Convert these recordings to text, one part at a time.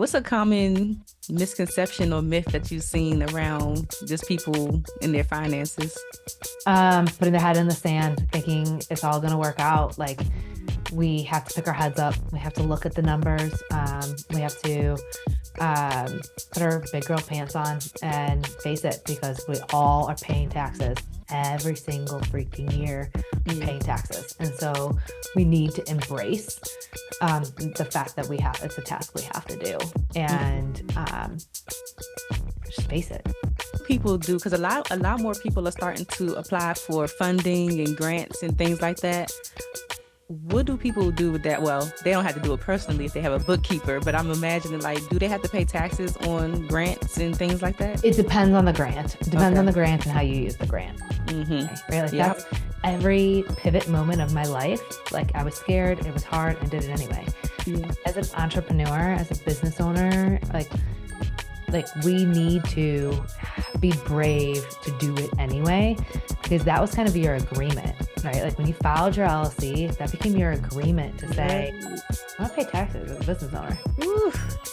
What's a common misconception or myth that you've seen around just people and their finances? Putting their head in the sand, thinking it's all going to work out. Like we have to pick our heads up. We have to look at the numbers. We have to put our big girl pants on and face it because we all are paying taxes every single freaking year. We're paying taxes. And so we need to embrace the fact that it's a task we have to do and just face it. People do, because a lot more people are starting to apply for funding and grants and things like that. What do people do with that? Well, they don't have to do it personally if they have a bookkeeper, but I'm imagining, like, do they have to pay taxes on grants and things like that? It depends on the grant. It depends on the grant and how you use the grant. Mm-hmm. Right? Like that's every pivot moment of my life. Like I was scared, it was hard, I did it anyway. Yeah. As an entrepreneur, as a business owner, like we need to be brave to do it anyway, because that was kind of your agreement, right? Like when you filed your LLC, that became your agreement to say, I want to pay taxes as a business owner. Oof.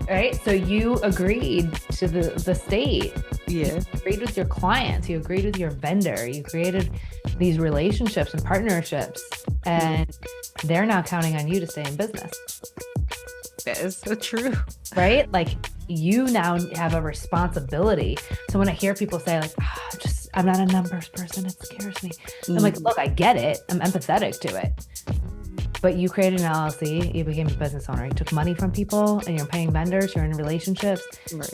Right? So you agreed to the state. Yeah. You agreed with your clients. You agreed with your vendor. You created these relationships and partnerships, and they're now counting on you to stay in business. That is so true. Right? Like you now have a responsibility. So when I hear people say like, I'm not a numbers person, it scares me. I'm like, look, I get it. I'm empathetic to it. But you created an LLC, you became a business owner. You took money from people and you're paying vendors, you're in relationships. Right.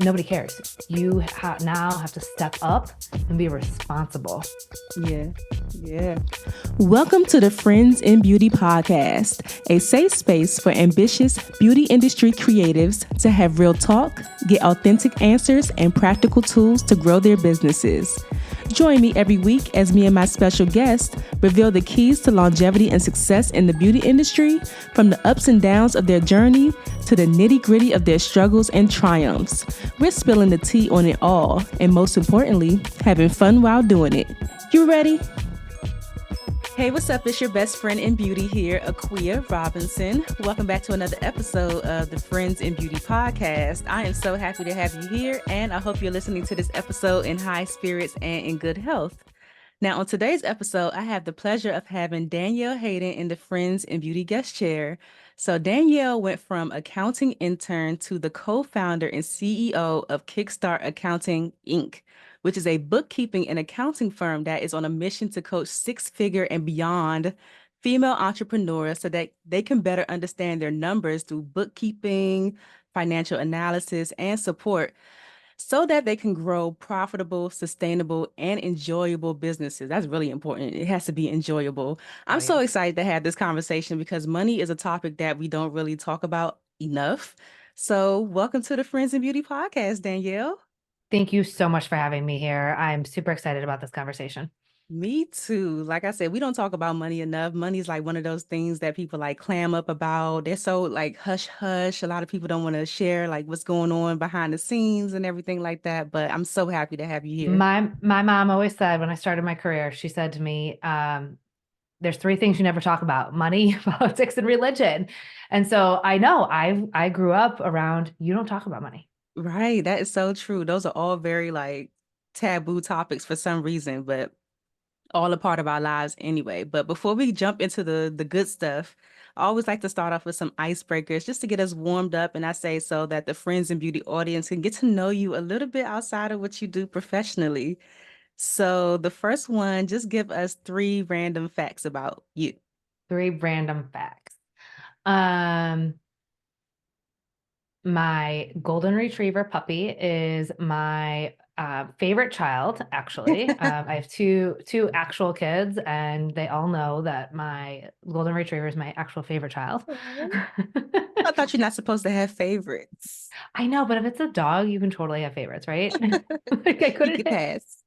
Nobody cares. You now have to step up and be responsible. Yeah. Welcome to the Friends in Beauty podcast, a safe space for ambitious beauty industry creatives to have real talk, get authentic answers, and practical tools to grow their businesses. Join me every week as me and my special guest reveal the keys to longevity and success in the beauty industry, from the ups and downs of their journey to the nitty-gritty of their struggles and triumphs. We're spilling the tea on it all, and most importantly, having fun while doing it. You ready? Hey, what's up? It's your best friend in beauty here, Aquia Robinson. Welcome back to another episode of the Friends in Beauty podcast. I am so happy to have you here, and I hope you're listening to this episode in high spirits and in good health. Now, on today's episode, I have the pleasure of having Danielle Hayden in the Friends in Beauty guest chair. So Danielle went from accounting intern to the co-founder and CEO of Kickstart Accounting, Inc., which is a bookkeeping and accounting firm that is on a mission to coach six-figure and beyond female entrepreneurs so that they can better understand their numbers through bookkeeping, financial analysis, and support, so that they can grow profitable, sustainable, and enjoyable businesses. That's really important. It has to be enjoyable. I'm so excited to have this conversation because money is a topic that we don't really talk about enough. So welcome to the Friends in Beauty podcast, Danielle. Thank you so much for having me here. I'm super excited about this conversation. Me too. Like I said, we don't talk about money enough. Money's like one of those things that people like clam up about. They're so like hush hush. A lot of people don't want to share like what's going on behind the scenes and everything like that. But I'm so happy to have you here. My mom always said when I started my career, she said to me, there's three things you never talk about: money, politics, and religion. And so I know I grew up around, you don't talk about money. Right. That is so true. Those are all very like taboo topics for some reason, but all a part of our lives anyway. But before we jump into the good stuff, I always like to start off with some icebreakers just to get us warmed up. And I say so that the Friends and Beauty audience can get to know you a little bit outside of what you do professionally. So the first one, just give us 3 random facts about you. 3 random facts. My golden retriever puppy is my favorite child, actually. I have two actual kids, and they all know that my golden retriever is my actual favorite child. I thought you're not supposed to have favorites. I know, but if it's a dog, you can totally have favorites, right? Like I couldn't pass.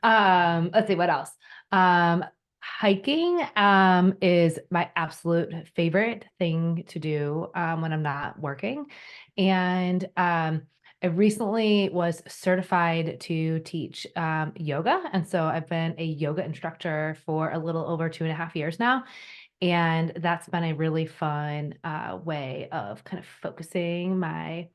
Let's see what else. Hiking is my absolute favorite thing to do when I'm not working. And I recently was certified to teach yoga. And so I've been a yoga instructor for a little over 2.5 years now. And that's been a really fun way of kind of focusing my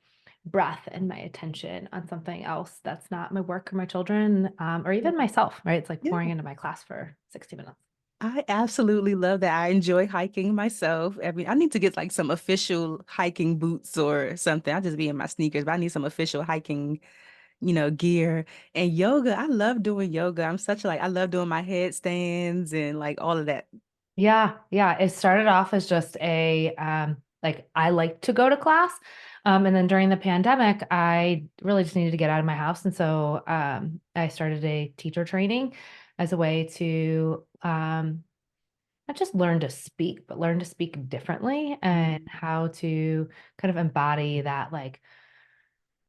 breath and my attention on something else that's not my work or my children, or Yeah. even myself, right? It's like Yeah. pouring into my class for 60 minutes. I absolutely love that. I enjoy hiking myself. I need to get like some official hiking boots or something. I'll just be in my sneakers, but I need some official hiking, gear. And yoga, I love doing yoga. I love doing my headstands and like all of that. Yeah, yeah. It started off as just like I like to go to class. And then during the pandemic, I really just needed to get out of my house. And so I started a teacher training as a way to not just learn to speak, but learn to speak differently and Mhm. how to kind of embody that like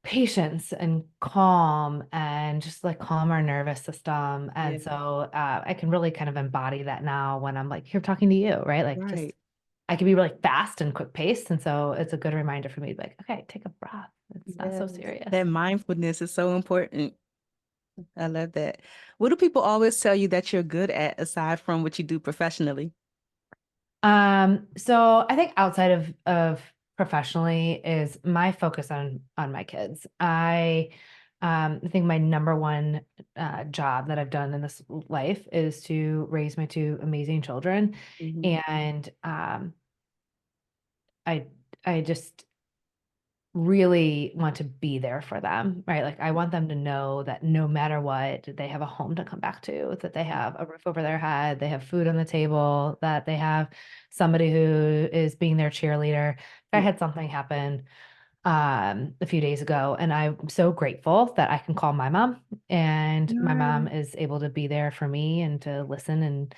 patience and calm and just like calm our nervous system. Yeah, And so I can really kind of embody that now when I'm like here talking to you, right? Like just right. I can be really fast and quick paced. And so it's a good reminder for me to be like, okay, take a breath. It's not so Yes. serious. That mindfulness is so important. I love that. What do people always tell you that you're good at aside from what you do professionally? So I think outside of professionally is my focus on my kids. I think my number one job that I've done in this life is to raise my two amazing children, Hmm. and I I just really want to be there for them, right? Like I want them to know that no matter what, they have a home to come back to, that they have a roof over their head, they have food on the table, that they have somebody who is being their cheerleader. I Yeah. had something happen a few days ago, and I'm so grateful that I can call my mom, and my mom Right. is able to be there for me and to listen. And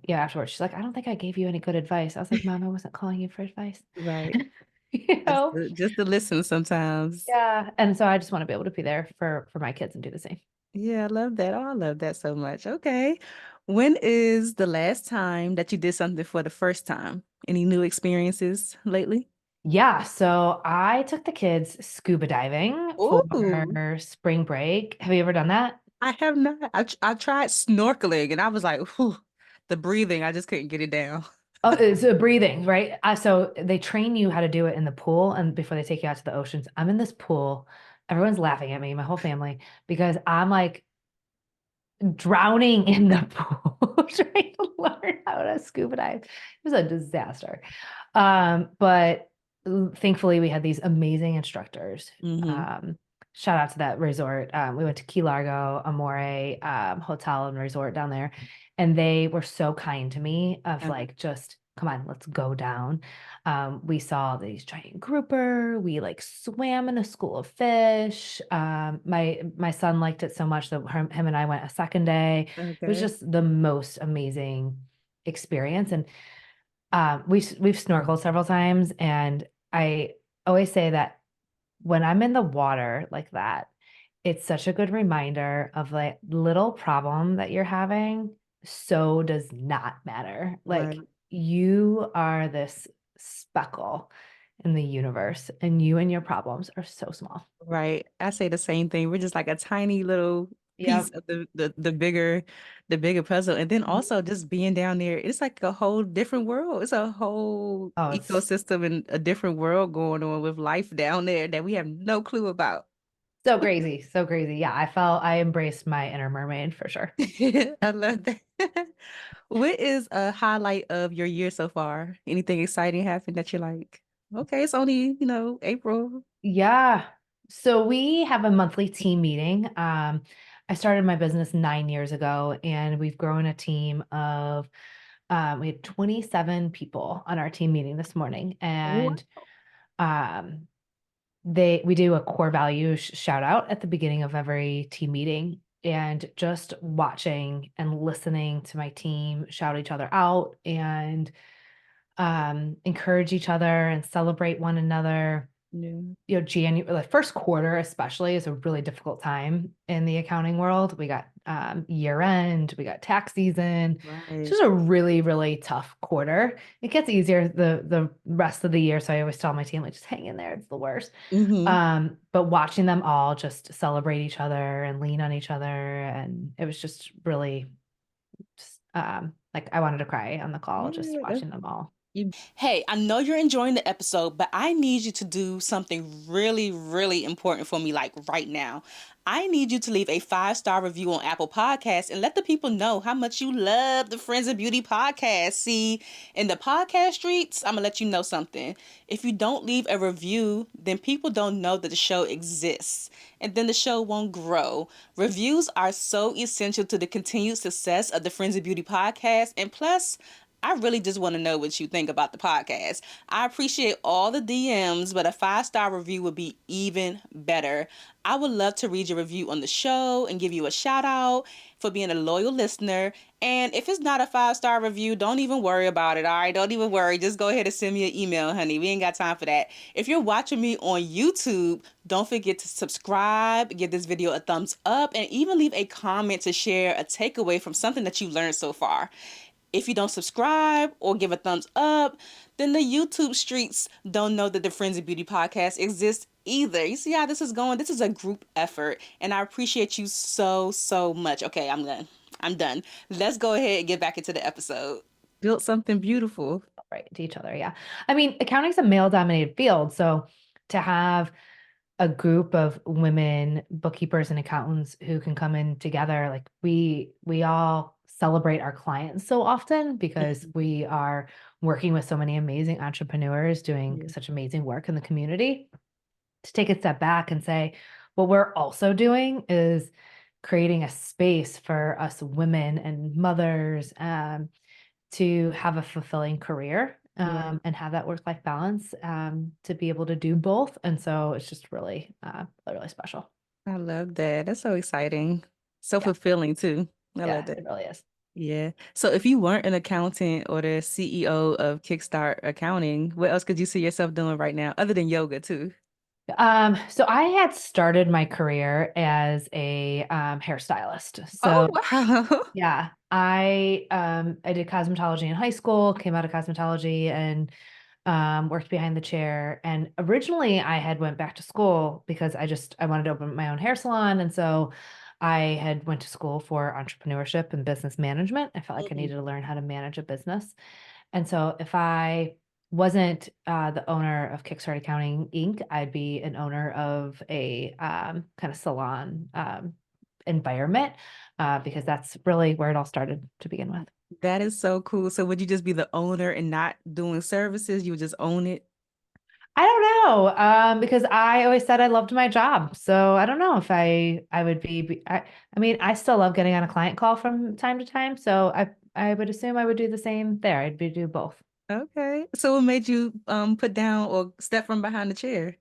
yeah, afterwards she's like, I don't think I gave you any good advice. I was like, Mom, I wasn't calling you for advice. Right. You know. Just to listen sometimes. Yeah. And so I just want to be able to be there for my kids and do the same. Yeah, I love that. Oh, I love that so much. Okay. When is the last time that you did something for the first time? Any new experiences lately? Yeah. So I took the kids scuba diving for Ooh, spring break. Have you ever done that? I have not. I tried snorkeling and I was like, whew, the breathing, I just couldn't get it down. Oh, it's breathing, right? So they train you how to do it in the pool and before they take you out to the oceans. I'm in this pool. Everyone's laughing at me, my whole family, because I'm like drowning in the pool trying to learn how to scuba dive. It was a disaster. But thankfully we had these amazing instructors. Hmm. Um, Shout out to that resort. We went to Key Largo, Amore, hotel and resort down there, and they were so kind to me of like, just come on, let's go down. We saw these giant grouper. We like swam in a school of fish. My son liked it so much that him and I went a second day. It was Okay. just the most amazing experience. And we've snorkeled several times, and I always say that when I'm in the water like that, it's such a good reminder of like little problem that you're having. So does not matter. Right. Like you are this speckle in the universe, and you and your problems are so small. Right. I say the same thing. We're just like a tiny little piece Yep. of the bigger puzzle. And then also just being down there, it's like a whole different world. It's a whole Oh, it's ecosystem and a different world going on with life down there that we have no clue about. so crazy, so crazy. Yeah, I embraced my inner mermaid for sure. I love that. What is a highlight of your year so far? Anything exciting happened that you're like, okay, it's only, April. Yeah. So we have a monthly team meeting. I started my business 9 years ago, and we've grown a team of we had 27 people on our team meeting this morning, Wow. and um, we do a core value shout out at the beginning of every team meeting, and just watching and listening to my team shout each other out and encourage each other and celebrate one another. Yeah. January, like first quarter especially, is a really difficult time in the accounting world. We got year end, we got tax season. It's Right. just a really, really tough quarter. It gets easier the rest of the year. So I always tell my team, like, just hang in there. It's the worst. Hmm. But watching them all just celebrate each other and lean on each other, and it was just really just Like I wanted to cry on the call just Yeah, watching them all. hey, I know you're enjoying the episode, but I need you to do something really, really important for me, like right now. I need you to leave a 5-star review on Apple Podcasts and let the people know how much you love the Friends of Beauty podcast. See, in the podcast streets, I'm gonna let you know something. If you don't leave a review, then people don't know that the show exists, and then the show won't grow. Reviews are so essential to the continued success of the Friends of Beauty podcast, and plus, I really just want to know what you think about the podcast. I appreciate all the DMs, but a 5-star review would be even better. I would love to read your review on the show and give you a shout out for being a loyal listener. And if it's not a 5-star review, don't even worry about it. All right, don't even worry. Just go ahead and send me an email, honey. We ain't got time for that. If you're watching me on YouTube, don't forget to subscribe, give this video a thumbs up, and even leave a comment to share a takeaway from something that you learned so far. If you don't subscribe or give a thumbs up, then the YouTube streets don't know that the Friends of Beauty podcast exists either. You see how this is going? This is a group effort, and I appreciate you so, so much. Okay, I'm done. I'm done. Let's go ahead and get back into the episode. Built something beautiful. Right, to each other. Yeah. I mean, accounting's a male-dominated field, so to have a group of women bookkeepers and accountants who can come in together, like we all celebrate our clients so often because we are working with so many amazing entrepreneurs doing Yeah. such amazing work in the community. To take a step back and say, what we're also doing is creating a space for us women and mothers to have a fulfilling career Right. and have that work-life balance to be able to do both. And so it's just really, really special. I love that. That's so exciting. So Yeah, fulfilling too. I love yeah, that. it really is. Yeah. So if you weren't an accountant or the CEO of Kickstart Accounting, what else could you see yourself doing right now other than yoga too? So I had started my career as a hairstylist. Oh, So wow. yeah, I did cosmetology in high school, came out of cosmetology and worked behind the chair. And originally I had went back to school because I wanted to open my own hair salon. And so I had went to school for entrepreneurship and business management. I felt like I Mhm. needed to learn how to manage a business. And so if I wasn't the owner of Kickstart Accounting Inc., I'd be an owner of a kind of salon environment because that's really where it all started to begin with. That is so cool. So would you just be the owner and not doing services? You would just own it? I don't know, because I always said I loved my job. So I don't know if I would I mean, I still love getting on a client call from time to time. So I would assume I would do the same there. Do both. Okay. So what made you put down or step from behind the chair?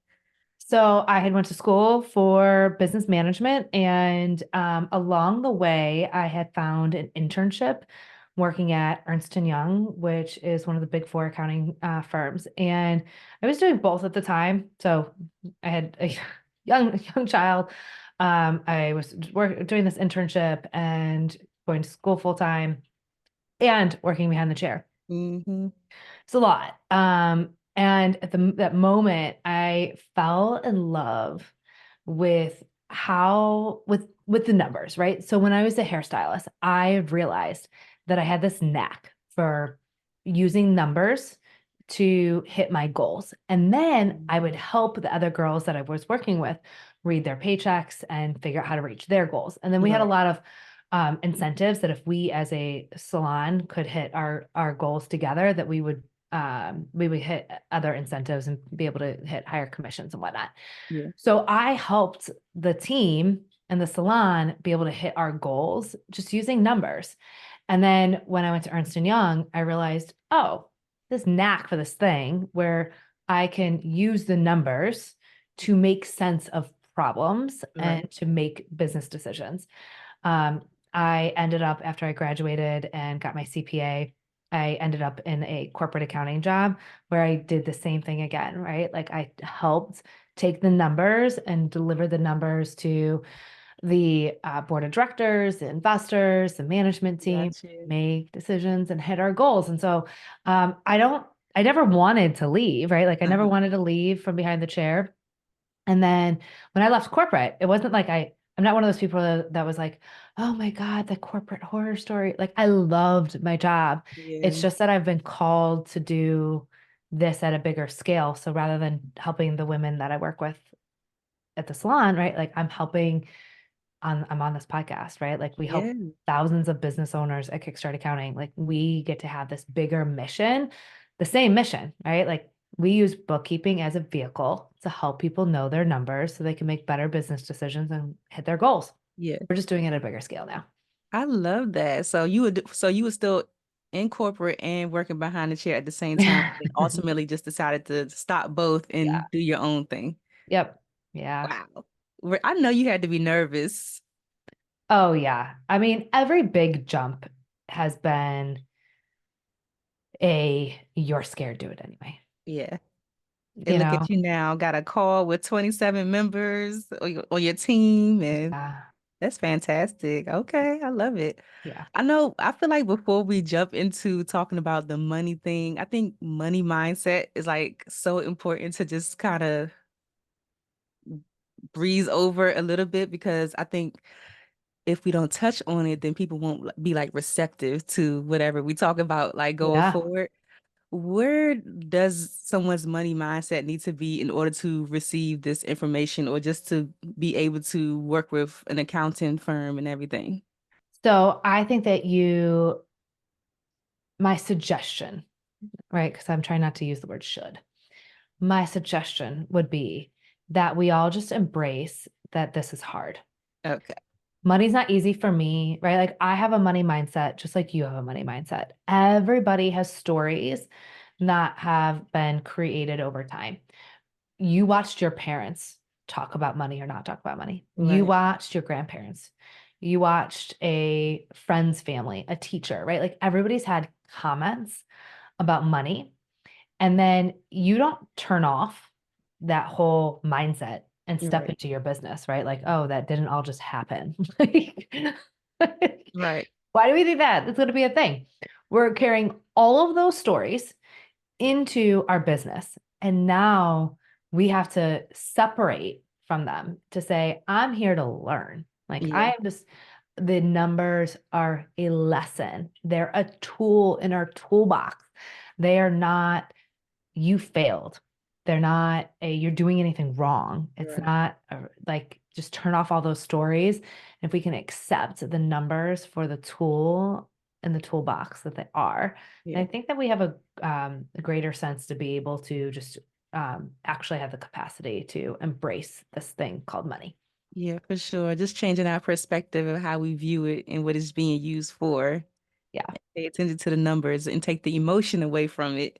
So I had went to school for business management, and along the way, I had found an internship working at Ernst and Young, which is one of the big four accounting firms. And I was doing both at the time. So I had a young child. I was doing this internship and going to school full time and working behind the chair. Mm-hmm. It's a lot. And at that moment, I fell in love with with the numbers, right? So when I was a hairstylist, I realized that I had this knack for using numbers to hit my goals. And then I would help the other girls that I was working with read their paychecks and figure out how to reach their goals. And then we had a Right. lot of incentives that if we as a salon could hit our goals together, that we would hit other incentives and be able to hit higher commissions and whatnot. Yeah. So I helped the team and the salon be able to hit our goals just using numbers. And then when I went to Ernst and Young, I realized, oh, this knack for this thing where I can use the numbers to make sense of problems Right. and to make business decisions. Um, I ended up, after I graduated and got my CPA, I ended up in a corporate accounting job where I did the same thing again, right? Like I helped take the numbers and deliver the numbers to the board of directors, the investors, the management team, Gotcha. make decisions and hit our goals. And so I never wanted to leave, right? Like I never Uh-huh. wanted to leave from behind the chair. And then when I left corporate, it wasn't like I I'm not one of those people that was like, oh my God, the corporate horror story. Like I loved my job. It's Yeah. just that I've been called to do this at a bigger scale. So rather than helping the women that I work with at the salon, right? Like I'm on this podcast, right? Like we help Yeah. thousands of business owners at Kickstart Accounting. Like we get to have this bigger mission, the same mission, right? Like we use bookkeeping as a vehicle to help people know their numbers so they can make better business decisions and hit their goals. Yeah. We're just doing it at a bigger scale now. I love that. So you would still in corporate and working behind the chair at the same time, and ultimately just decided to stop both Yeah. and do your own thing. Yep. Yeah. Wow. I know you had to be nervous. Oh, yeah. I mean, every big jump has been you're scared, do it anyway. Yeah. And You look know? at you now, got a call with 27 members on your team, and Yeah. that's fantastic. Okay, I love it. Yeah. I feel like before we jump into talking about the money thing, I think money mindset is like so important to just kind of breeze over a little bit because I think if we don't touch on it, then people won't be like receptive to whatever we talk about like going Yeah. forward. Where does someone's money mindset need to be in order to receive this information or just to be able to work with an accounting firm and everything? So I think that my suggestion, right? Because I'm trying not to use the word should. My suggestion would be that we all just embrace that this is hard. Okay. Money's not easy for me, right? Like I have a money mindset, just like you have a money mindset. Everybody has stories that have been created over time. You watched your parents talk about money or not talk about money. You Right. watched your grandparents. You watched a friend's family, a teacher, right? Like everybody's had comments about money. And then you don't turn off that whole mindset and step Right. into your business, right? Like, oh, that didn't all just happen. Right. Why do we think that? That's going to be a thing. We're carrying all of those stories into our business. And now we have to separate from them to say, I'm here to learn. Like, I Yeah. am just, the numbers are a lesson, they're a tool in our toolbox. They are not you failed. They're not you're doing anything wrong. It's Right. not like just turn off all those stories. And if we can accept the numbers for the tool in the toolbox that they are, and Yeah. I think that we have a greater sense to be able to just actually have the capacity to embrace this thing called money. Yeah, for sure. Just changing our perspective of how we view it and what it's being used for. Yeah. Pay attention to the numbers and take the emotion away from it,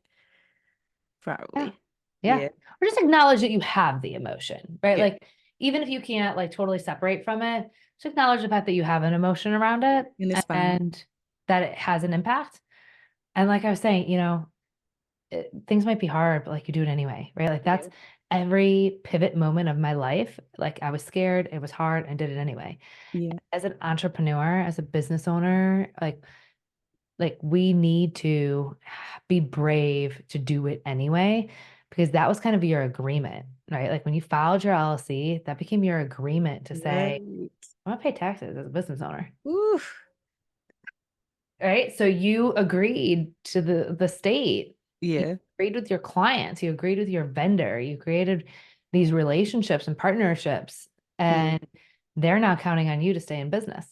Yeah. probably. Yeah. Yeah. Or just acknowledge that you have the emotion, right? Yeah. Like, even if you can't like totally separate from it, just acknowledge the fact that you have an emotion around it And it's fine. and that it has an impact. And like I was saying, things might be hard, but like you do it anyway, right? Like that's Yeah. every pivot moment of my life. Like I was scared, it was hard, and did it anyway. Yeah. As an entrepreneur, as a business owner, like we need to be brave to do it anyway because that was kind of your agreement, right? Like when you filed your LLC, that became your agreement to say, Right. I'm gonna pay taxes as a business owner, Oof. right? So you agreed to the state, you Yeah. agreed with your clients, you agreed with your vendor, you created these relationships and partnerships, Yeah. and they're now counting on you to stay in business.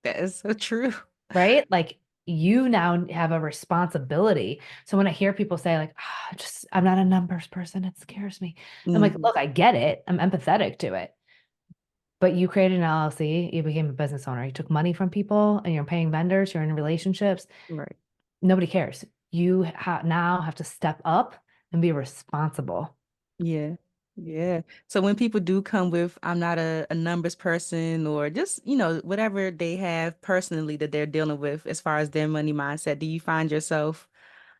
That is so true. Right? Like you now have a responsibility. So when I hear people say like, I'm not a numbers person, it scares me. I'm like, Mhm. look, I get it. I'm empathetic to it. But you created an LLC, you became a business owner. You took money from people and you're paying vendors, you're in relationships. Right. Nobody cares. You now have to step up and be responsible. Yeah. Yeah. So when people do come with, I'm not a numbers person or just, whatever they have personally that they're dealing with as far as their money mindset, do you find yourself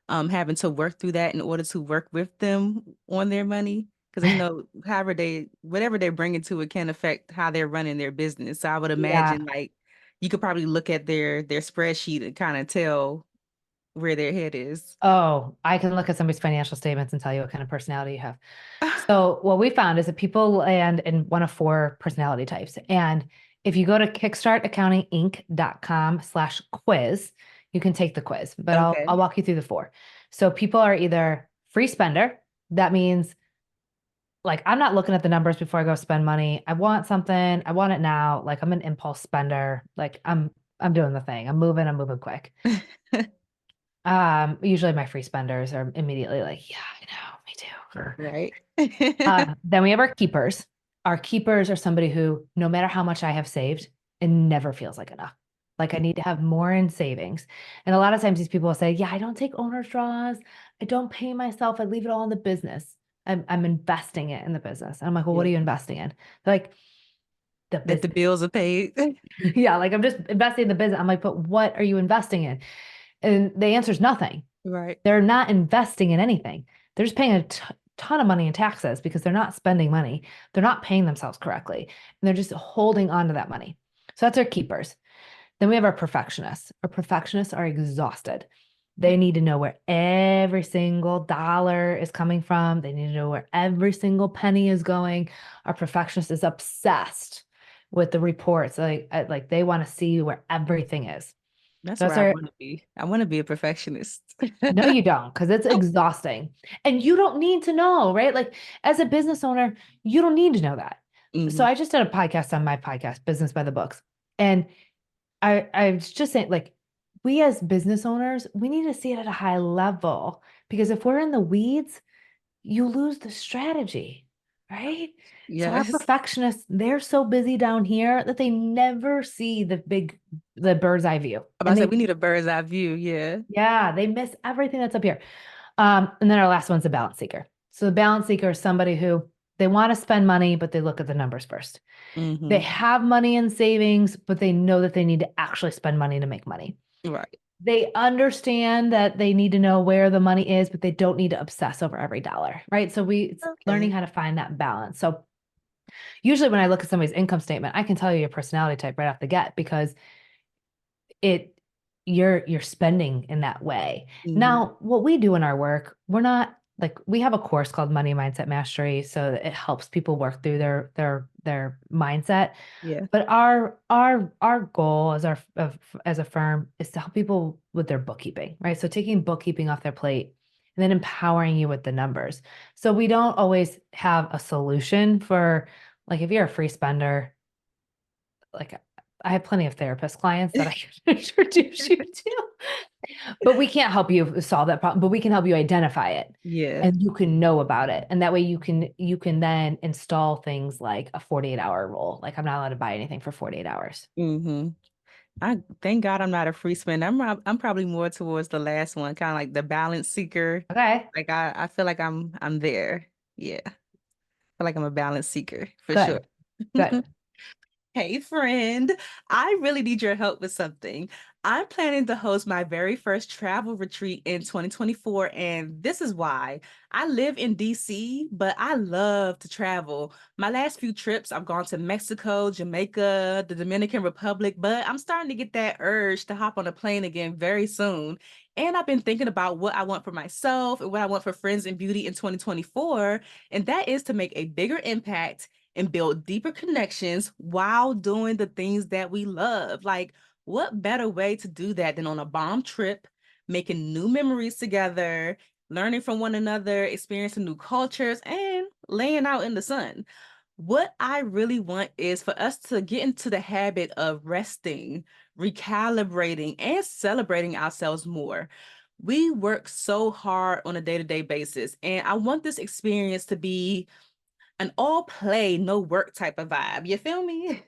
having to work through that in order to work with them on their money? Because however whatever they're bringing to it can affect how they're running their business. So I would Yeah. imagine like you could probably look at their spreadsheet and kind of tell where their head is. Oh, I can look at somebody's financial statements and tell you what kind of personality you have. So what we found is that people land in one of four personality types. And if you go to kickstartaccountinginc.com/quiz, you can take the quiz, but Okay. I'll walk you through the four. So people are either free spender. That means like I'm not looking at the numbers before I go spend money. I want something, I want it now. Like I'm an impulse spender. Like I'm doing the thing. I'm moving quick. Usually my free spenders are immediately like, yeah, I know, me too. Right. Then we have our keepers. Our keepers are somebody who, no matter how much I have saved, it never feels like enough. Like I need to have more in savings. And a lot of times these people will say, yeah, I don't take owner's draws. I don't pay myself. I leave it all in the business. I'm investing it in the business. And I'm like, well, what Yeah. are you investing in? They're like, the That the business. bills are paid. Yeah, like I'm just investing in the business. I'm like, but what are you investing in? And the answer is nothing. Right. They're not investing in anything. They're just paying a ton of money in taxes because they're not spending money. They're not paying themselves correctly. And they're just holding on to that money. So that's our keepers. Then we have our perfectionists. Our perfectionists are exhausted. They need to know where every single dollar is coming from. They need to know where every single penny is going. Our perfectionist is obsessed with the reports. Like they want to see where everything is. That's So that's where I our want to be. I want to be a perfectionist. no, you don't, because it's exhausting. And you don't need to know, right? Like as a business owner, you don't need to know that. So Mhm. I just did a podcast on my podcast, Business by the Books. And I was just saying, like, we as business owners, we need to see it at a high level because if we're in the weeds, you lose the strategy, right? So our Yes. perfectionists, they're so busy down here that they never see the bird's eye view. I'm about And to say they we need a bird's eye view. Yeah. yeah, they miss everything that's up here. And then our last one's a balance seeker. So the balance seeker is somebody who they want to spend money, but they look at the numbers first. They Hmm. have money in savings, but they know that they need to actually spend money to make money. Right. They understand that they need to know where the money is, but they don't need to obsess over every dollar, right? So it's learning Okay. how to find that balance. So usually when I look at somebody's income statement, I can tell you your personality type right off the get because it you're spending in that way. Hmm. Now, what we do in our work, we're not like we have a course called Money Mindset Mastery, so that it helps people work through their mindset. Yeah. But our goal as a firm is to help people with their bookkeeping, right? So taking bookkeeping off their plate and then empowering you with the numbers. So we don't always have a solution for like if you're a free spender, like I have plenty of therapist clients that I can introduce you to, but we can't help you solve that problem, but we can help you identify it Yeah. and you can know about it. And that way you can then install things like a 48-hour rule. Like I'm not allowed to buy anything for 48 hours. Hmm. I thank God I'm not a free spender. I'm probably more towards the last one, kind of like the balance seeker. Okay, Like I feel like I'm there. Yeah. I feel like I'm a balance seeker for sure. good, good. Hey, friend, I really need your help with something. I'm planning to host my very first travel retreat in 2024, and this is why. I live in DC, but I love to travel. My last few trips, I've gone to Mexico, Jamaica, the Dominican Republic, but I'm starting to get that urge to hop on a plane again very soon. And I've been thinking about what I want for myself and what I want for Friends in Beauty in 2024, and that is to make a bigger impact and build deeper connections while doing the things that we love. Like, what better way to do that than on a bomb trip, making new memories together, learning from one another, experiencing new cultures, and laying out in the sun? What I really want is for us to get into the habit of resting, recalibrating, and celebrating ourselves more. We work so hard on a day to day basis, and I want this experience to be an all play, no work type of vibe. You feel me?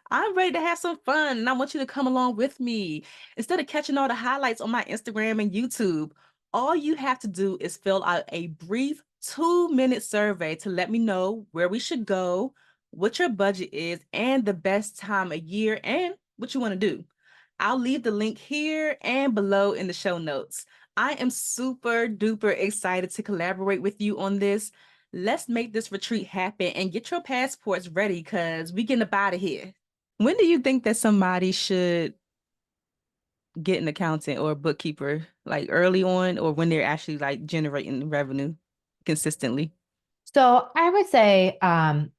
I'm ready to have some fun and I want you to come along with me. Instead of catching all the highlights on my Instagram and YouTube, all you have to do is fill out a brief 2-minute survey to let me know where we should go, what your budget is, and the best time of year and what you want to do. I'll leave the link here and below in the show notes. I am super duper excited to collaborate with you on this. Let's make this retreat happen and get your passports ready because we getting up out of here. When do you think that somebody should get an accountant or a bookkeeper like early on or when they're actually like generating revenue consistently? So I would say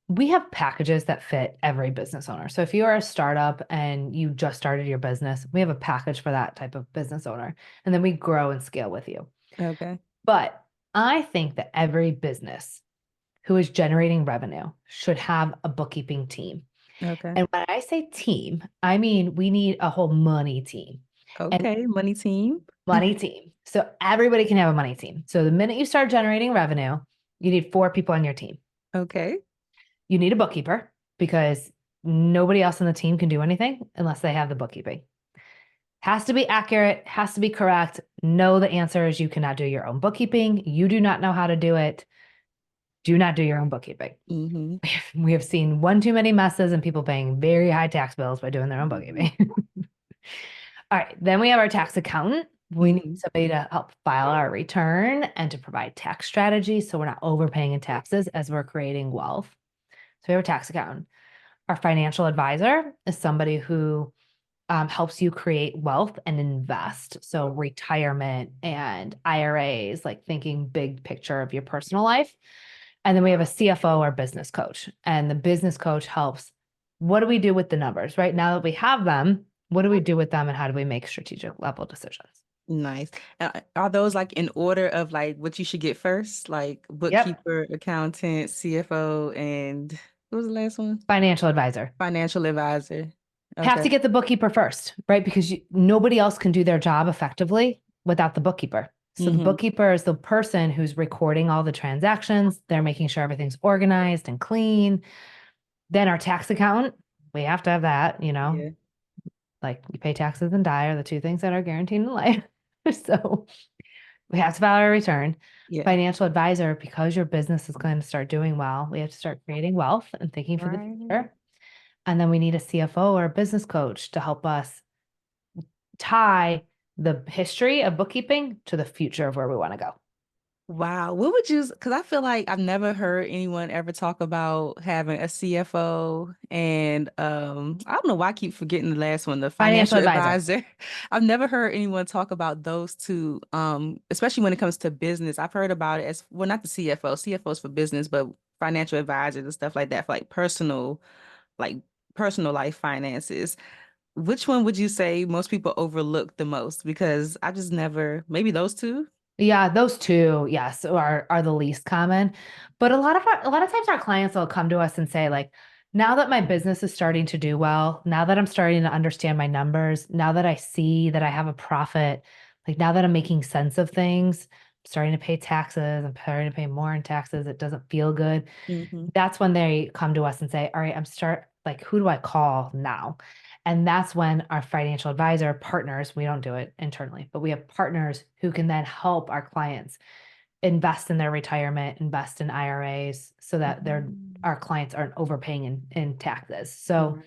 we have packages that fit every business owner. So if you are a startup and you just started your business, we have a package for that type of business owner. And then we grow and scale with you. Okay. But I think that every business who is generating revenue should have a bookkeeping team. Okay. And when I say team, I mean we need a whole money team. And Okay. Money team. money team. So everybody can have a money team. So the minute you start generating revenue, you need 4 people on your team. Okay. You need a bookkeeper because nobody else on the team can do anything unless they have the bookkeeping. Has to be accurate, has to be correct. No, the answer is you cannot do your own bookkeeping. You do not know how to do it. Do not do your own bookkeeping. Mm-hmm. We have seen one too many messes and people paying very high tax bills by doing their own bookkeeping. All right. Then we have our tax accountant. We need Mm-hmm. somebody to help file our return and to provide tax strategy so we're not overpaying in taxes as we're creating wealth. So we have a tax accountant. Our financial advisor is somebody who helps you create wealth and invest. So retirement and IRAs, like thinking big picture of your personal life. And then we have a CFO or business coach. And the business coach helps. What do we do with the numbers, right? Now that we have them, what do we do with them and how do we make strategic level decisions? Nice. Are those like in order of like what you should get first? Like Yep. bookkeeper, accountant, CFO, and what was the last one? Financial advisor. Financial advisor. Have Okay. to get the bookkeeper first, right? Because nobody else can do their job effectively without the bookkeeper. So the Mm-hmm. bookkeeper is the person who's recording all the transactions. They're making sure everything's organized and clean. Then our tax accountant, we have to have that, Yeah. like you pay taxes and die are the two things that are guaranteed in life. So we have to file our return. Yeah. Financial advisor, because your business is going to start doing well, we have to start creating wealth and thinking for the Right. future. And then we need a CFO or a business coach to help us tie the history of bookkeeping to the future of where we want to go. Wow. What would you, because I feel like I've never heard anyone ever talk about having a CFO and I don't know why I keep forgetting the last one, the Financial financial advisor. advisor. I've never heard anyone talk about those two, especially when it comes to business. I've heard about it as well, not the CFO. CFO is for business, but financial advisors and stuff like that for like personal life finances. Which one would you say most people overlook the most? Because I just never, maybe those two. Yeah, those two, yes, are the least common. But a lot of times our clients will come to us and say, like, now that my business is starting to do well, now that I'm starting to understand my numbers, now that I see that I have a profit, like now that I'm making sense of things, I'm starting to pay taxes, I'm starting to pay more in taxes, it doesn't feel good. Mm-hmm. That's when they come to us and say, all right, like, who do I call now? And that's when our financial advisor partners, we don't do it internally, but we have partners who can then help our clients invest in their retirement, invest in IRAs so that our clients aren't overpaying in taxes. So Right.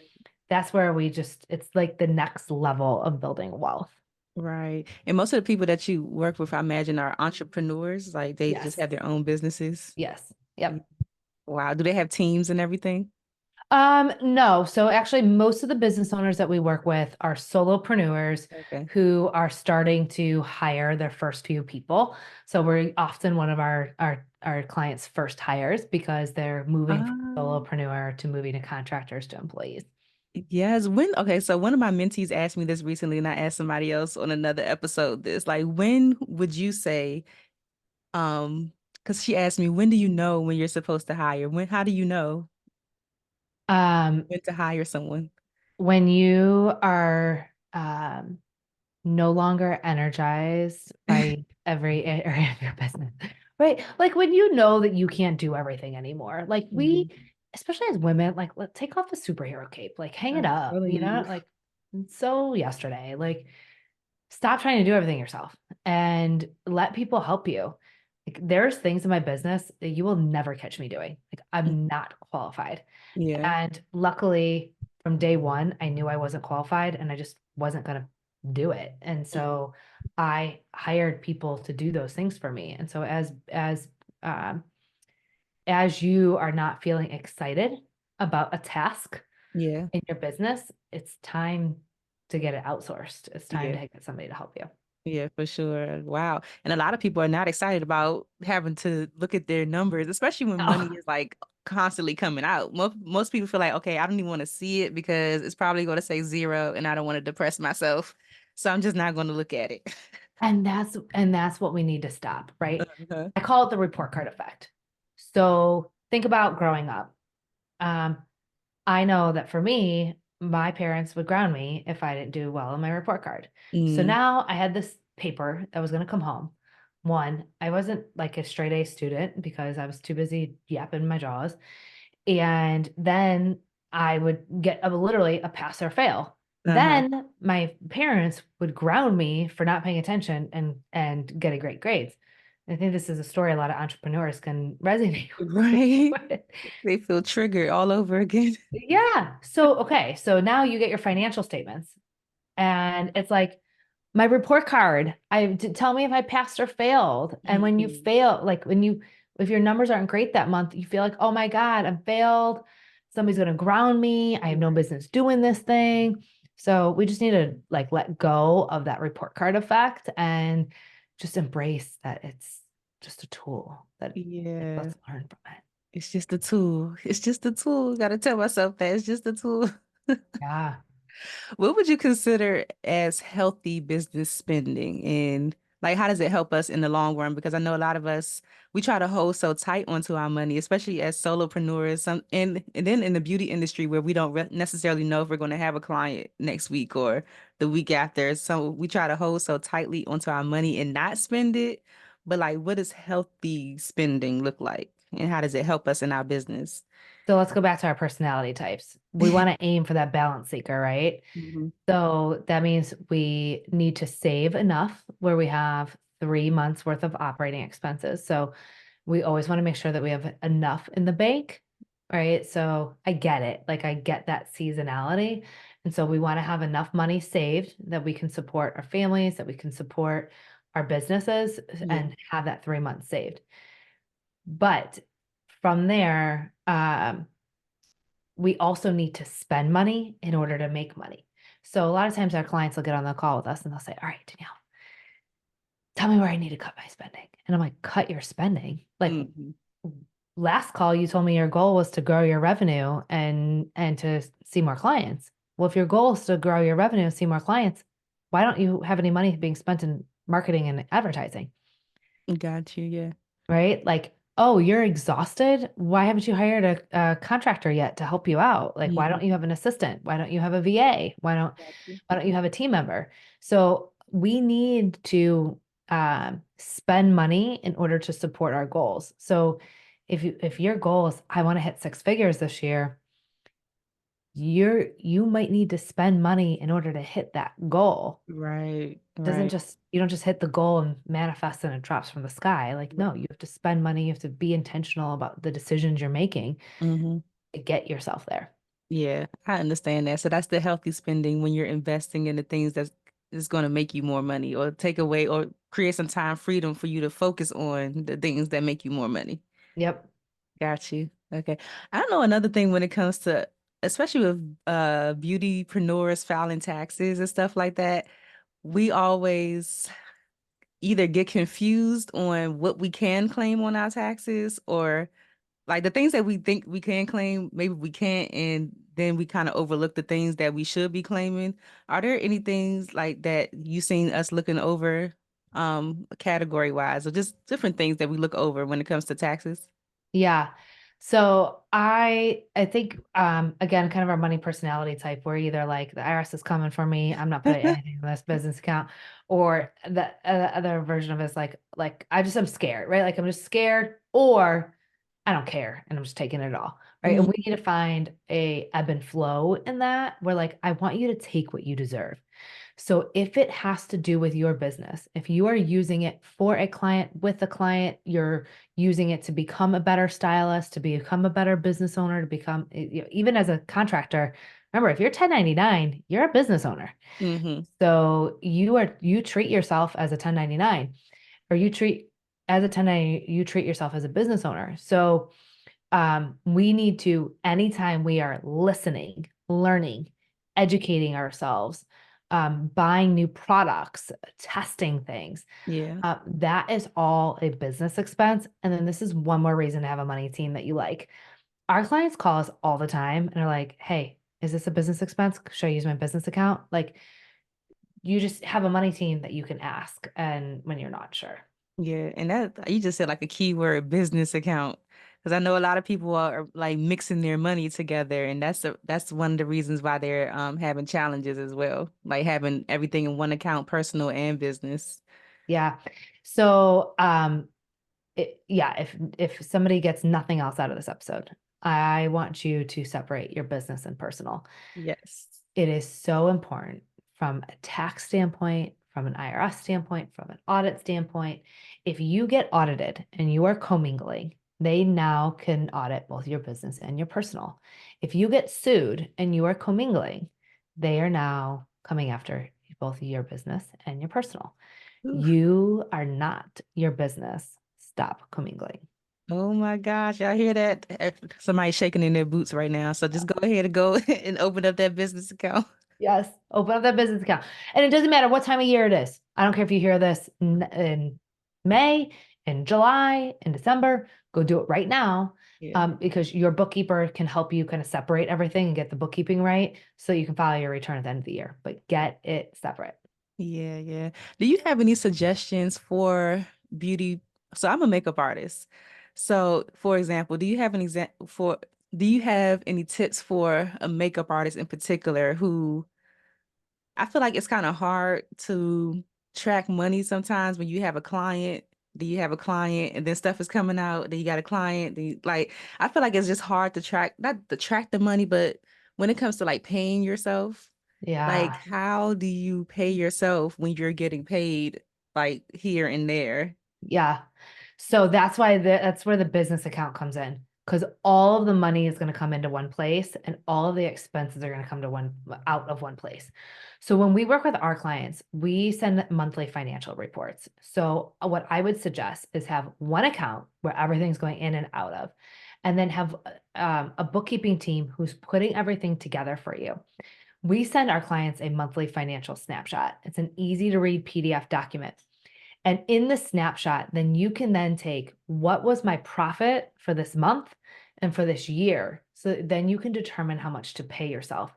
that's where it's like the next level of building wealth. Right. And most of the people that you work with, I imagine, are entrepreneurs. Like they just Yes. have their own businesses. Yes. Yeah. Yep. Wow. Do they have teams and everything? No. So actually, most of the business owners that we work with are solopreneurs Okay. who are starting to hire their first few people. So we're often one of our clients' first hires because they're moving from Um, solopreneur to moving to contractors to employees. yes. Okay, so one of my mentees asked me this recently, and I asked somebody else on another episode this. Like, when would you say, because she asked me, when do you know when you're supposed to hire? How do you know Um, when to hire someone? when you are no longer energized by every area of your business, right? Like when you know that you can't do everything anymore. Like Mhm. especially as women, like let's take off the superhero cape, like hang it I'm up, telling you. like so yesterday, like stop trying to do everything yourself and let people help you. Like there's things in my business that you will never catch me doing. Like I'm not qualified. Yeah. And luckily, from day one, I knew I wasn't qualified and I just wasn't going to do it. And so I hired people to do those things for me. And so um, as you are not feeling excited about a task Yeah. in your business, it's time. to get it outsourced. It's time Yeah. to get somebody to help you. Yeah, for sure. Wow. And a lot of people are not excited about having to look at their numbers, especially when money Oh, is like constantly coming out. Most people feel like, okay, I don't even want to see it because it's probably going to say zero and I don't want to depress myself. So I'm just not going to look at it. and that's what we need to stop, right? Uh-huh. I call it the report card effect. So think about growing up. Um, I know that for me, my parents would ground me if I didn't do well on my report card. So Mm, now I had this paper that was going to come home. One, I wasn't like a straight A student because I was too busy yapping my jaws. And then I would get literally a pass or fail. uh-huh. Then my parents would ground me for not paying attention and getting great grades. I think this is a story a lot of entrepreneurs can resonate Right. with. They feel triggered all over again. Yeah. So, okay. So now you get your financial statements and it's like my report card. Tell me if I passed or failed. And when you Mhm. fail, like if your numbers aren't great that month, you feel like, oh my God, I failed. Somebody's going to ground me. I have no Right. business doing this thing. So we just need to like let go of that report card effect and just embrace that it's just a tool that like, Yeah. let's learn from it. It's just a tool. It's just a tool. Gotta tell myself that it's just a tool. Yeah. What would you consider as healthy business spending? And like, how does it help us in the long run? Because I know a lot of us, we try to hold so tight onto our money, especially as solopreneurs. And then in the beauty industry where we don't necessarily know if we're going to have a client next week or the week after. So we try to hold so tightly onto our money and not spend it. But like, what does healthy spending look like? And how does it help us in our business? So let's go back to our personality types. We want to aim for that balance seeker, right? Mhm. So that means we need to save enough where we have 3 months worth of operating expenses. So we always want to make sure that we have enough in the bank, right? So I get it. Like I get that seasonality. And so we want to have enough money saved that we can support our families, that we can support our businesses Yeah. and have that 3 months saved. But from there, we also need to spend money in order to make money. So a lot of times our clients will get on the call with us and they'll say, all right, Danielle, tell me where I need to cut my spending. And I'm like, cut your spending. Like Mhm. last call, you told me your goal was to grow your revenue and to see more clients. Well, if your goal is to grow your revenue and see more clients, why don't you have any money being spent in marketing and advertising? Got you. Yeah. Right? Like, oh, you're exhausted. Why haven't you hired a contractor yet to help you out? Like, why don't Mhm. you have an assistant? Why don't you have a VA? Got you. Why don't you have a team member? So we need to spend money in order to support our goals. So if your goal is I want to hit six figures this year, you might need to spend money in order to hit that goal. Right, Doesn't right, just you don't just hit the goal and manifest and it drops from the sky. Like, no, right. you have to spend money, you have to be intentional about the decisions you're making Hmm. to get yourself there. Yeah, I understand that. So that's the healthy spending when you're investing in the things that's is going to make you more money or take away or create some time freedom for you to focus on the things that make you more money. Yep. Got you. Okay. I know another thing when it comes to, especially with beautypreneurs filing taxes and stuff like that, we always either get confused on what we can claim on our taxes or like the things that we think we can claim, maybe we can't, and then we kind of overlook the things that we should be claiming. Are there any things like that you seen us looking over, category wise, or just different things that we look over when it comes to taxes? Yeah. So I think again kind of our money personality type we're either like the IRS is coming for me, I'm not putting anything in this business account, or the other version of it is like I'm scared, right? Like I'm just scared or I don't care and I'm just taking it all, right? And we need to find a ebb and flow in that where like I want you to take what you deserve. So if it has to do with your business, if you are using it for a client with a client, you're using it to become a better stylist, to become a better business owner, to become even as a contractor. Remember, if you're 1099, you're a business owner. Mm-hmm. So you treat yourself as a 1099 or you treat as a 1099, you treat yourself as a business owner. So we need to anytime we are listening, learning, educating ourselves, buying new products, testing things. Yeah. That is all a business expense. And then this is one more reason to have a money team that you like. Our clients call us all the time and are like, hey, is this a business expense? Should I use my business account? Like, you just have a money team that you can ask and when you're not sure. Yeah, and that you just said like a keyword business account because I know a lot of people are like mixing their money together, and that's one of the reasons why they're having challenges as well, like having everything in one account, personal and business. Yeah. So, yeah, if somebody gets nothing else out of this episode, I want you to separate your business and personal. Yes. It is so important from a tax standpoint, from an IRS standpoint, from an audit standpoint. If you get audited and you are commingling, they now can audit both your business and your personal. If you get sued and you are commingling, they are now coming after both your business and your personal. Oof. You are not your business. Stop commingling. Oh my gosh, y'all hear that? Somebody's shaking in their boots right now. So just go ahead and go and open up that business account. Yes, open up that business account. And it doesn't matter what time of year it is. I don't care if you hear this in May, in July, in December, go do it right now. Yeah. Because your bookkeeper can help you kind of separate everything and get the bookkeeping right so you can file your return at the end of the year, but get it separate. Yeah, yeah. Do you have any suggestions for beauty? So I'm a makeup artist. So, for example, do you have any tips for a makeup artist in particular who I feel like it's kind of hard to track money sometimes when you have a client. Do you have a client and then stuff is coming out, then you got a client, like I feel like it's just hard to track, not to track the money, but when it comes to like paying yourself, like Yeah. how do you pay yourself when you're getting paid like here and there? Yeah. So that's why that's where the business account comes in because all of the money is going to come into one place and all of the expenses are going to come to one out of one place. So when we work with our clients, we send monthly financial reports. So what I would suggest is have one account where everything's going in and out of, and then have a bookkeeping team who's putting everything together for you. We send our clients a monthly financial snapshot. It's an easy to read PDF document. And in the snapshot, then you can then take what was my profit for this month and for this year. So then you can determine how much to pay yourself.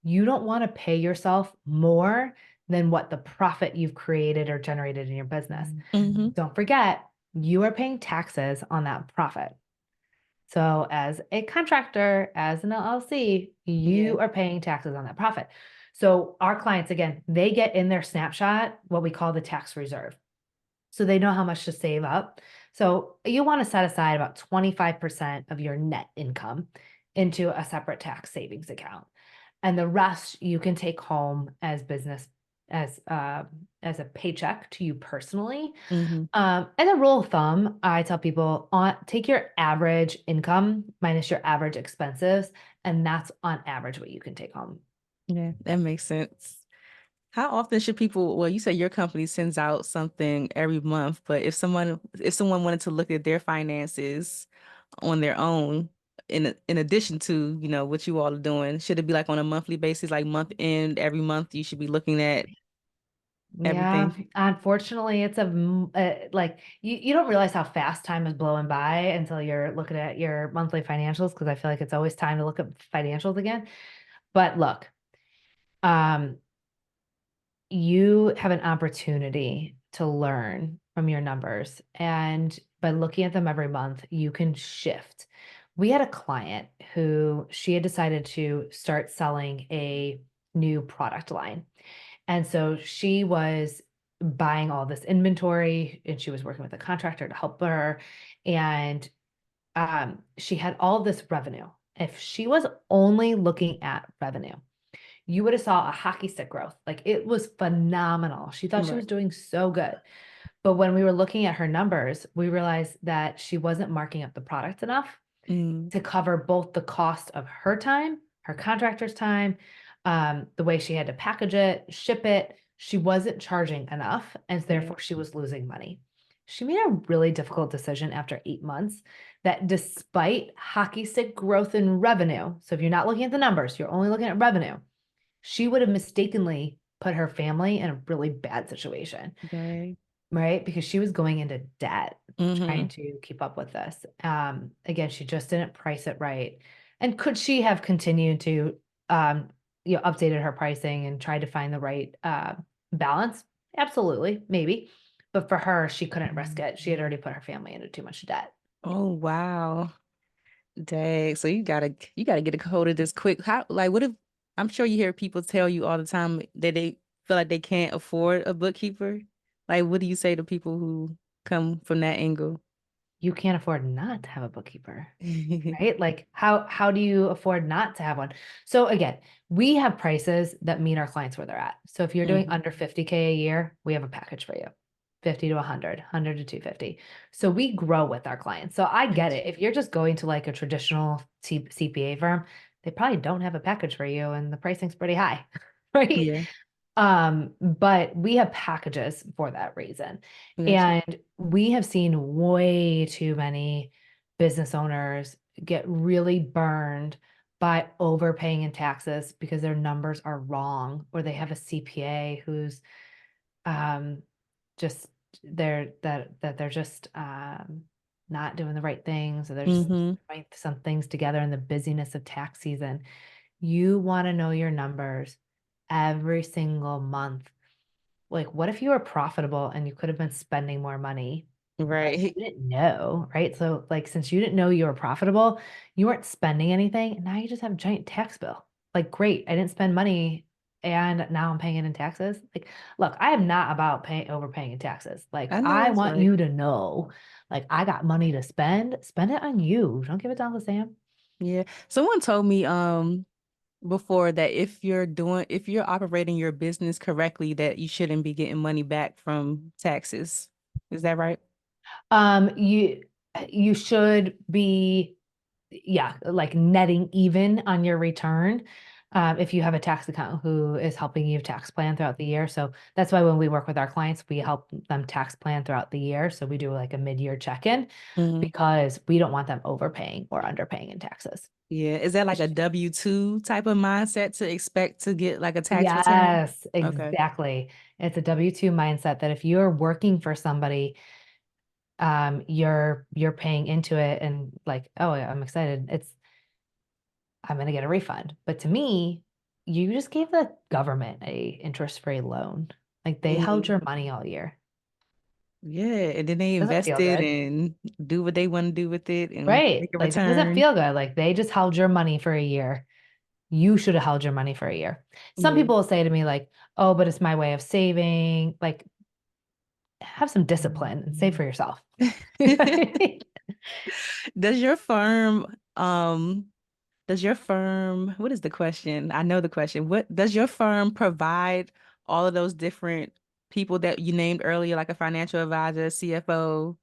You don't want to pay yourself more than what the profit you've created or generated in your business. Mm-hmm. Don't forget, you are paying taxes on that profit. So as a contractor, as an LLC, Yeah. you are paying taxes on that profit. So our clients, again, they get in their snapshot what we call the tax reserve. So they know how much to save up. So you want to set aside about 25% of your net income into a separate tax savings account. And the rest you can take home as business as a paycheck to you personally. Mm-hmm. As a rule of thumb, I tell people take your average income minus your average expenses, and that's on average what you can take home. Yeah, that makes sense. How often should people, well, you say your company sends out something every month, but if someone wanted to look at their finances on their own, in addition to, what you all are doing, should it be like on a monthly basis, like month end, every month you should be looking at Yeah, everything? unfortunately, it's like you don't realize how fast time is blowing by until you're looking at your monthly financials because I feel like it's always time to look at financials again. But look, um, you have an opportunity to learn from your numbers. And by looking at them every month, you can shift. We had a client who she had decided to start selling a new product line. And so she was buying all this inventory and she was working with a contractor to help her. And she had all of this revenue. If she was only looking at revenue, you would have saw a hockey stick growth. Like it was phenomenal. She thought she Right. was doing so good. But when we were looking at her numbers, we realized that she wasn't marking up the product enough Mm, to cover both the cost of her time, her contractor's time, the way she had to package it, ship it. She wasn't charging enough, and yeah. therefore she was losing money. She made a really difficult decision after 8 months that despite hockey stick growth in revenue, so if you're not looking at the numbers, you're only looking at revenue, she would have mistakenly put her family in a really bad situation, Right. right? Because she was going into debt Mm-hmm. trying to keep up with this. Again, she just didn't price it right. And could she have continued to, um, updated her pricing and tried to find the right balance? Absolutely, maybe. But for her, she couldn't risk it. She had already put her family into too much debt. Oh, wow. Dang. So you gotta get a hold of this quick. How like what if I'm sure you hear people tell you all the time that they feel like they can't afford a bookkeeper. Like what do you say to people who come from that angle? You can't afford not to have a bookkeeper, right? Like how do you afford not to have one? So again, we have prices that meet our clients where they're at. So if you're doing Mhm. under 50K a year, we have a package for you. 50 to 100, 100 to 250. So we grow with our clients. So I get it. If you're just going to like a traditional CPA firm, they probably don't have a package for you and the pricing's pretty high, right? Yeah. But we have packages for that reason. Gotcha. And we have seen way too many business owners get really burned by overpaying in taxes because their numbers are wrong, or they have a CPA who's um just they're just not doing the right things, or they're just Mm-hmm. putting some things together in the busyness of tax season. You want to know your numbers every single month. Like, what if you were profitable and you could have been spending more money, but Right. you didn't know, right? So, like, since you didn't know you were profitable, you weren't spending anything, and now you just have a giant tax bill. Like, great, I didn't spend money, and now I'm paying it in taxes. Like, look, I am not about overpaying in taxes. Like, I know I that's want right. you to know, like, I got money to spend it on you. Don't give it to Uncle Sam. Yeah. Someone told me before that if you're operating your business correctly, that you shouldn't be getting money back from taxes. Is that right? You should be, yeah, like netting even on your return. If you have a tax accountant who is helping you tax plan throughout the year. So that's why when we work with our clients, we help them tax plan throughout the year. So we do like a mid-year check-in Mm-hmm. because we don't want them overpaying or underpaying in taxes. Yeah. Is that like a W-2 type of mindset to expect to get like a tax return? Yes, Okay. exactly. It's a W-2 mindset that if you're working for somebody, you're paying into it and like, oh, yeah, I'm excited. I'm going to get a refund. But to me, you just gave the government a interest-free loan. Like they held Mm. your money all year. Yeah. And then they Doesn't feel invested good. and do what they want to do with it and Right. make a Like that doesn't return. feel good. Like they just held your money for a year. You should have held your money for a year. Some Yeah. people will say to me like, "Oh, but it's my way of saving." Like have some discipline and save for yourself. Does your firm, what is the question? I know the question. What does your firm provide all of those different people that you named earlier, like a financial advisor, CFO,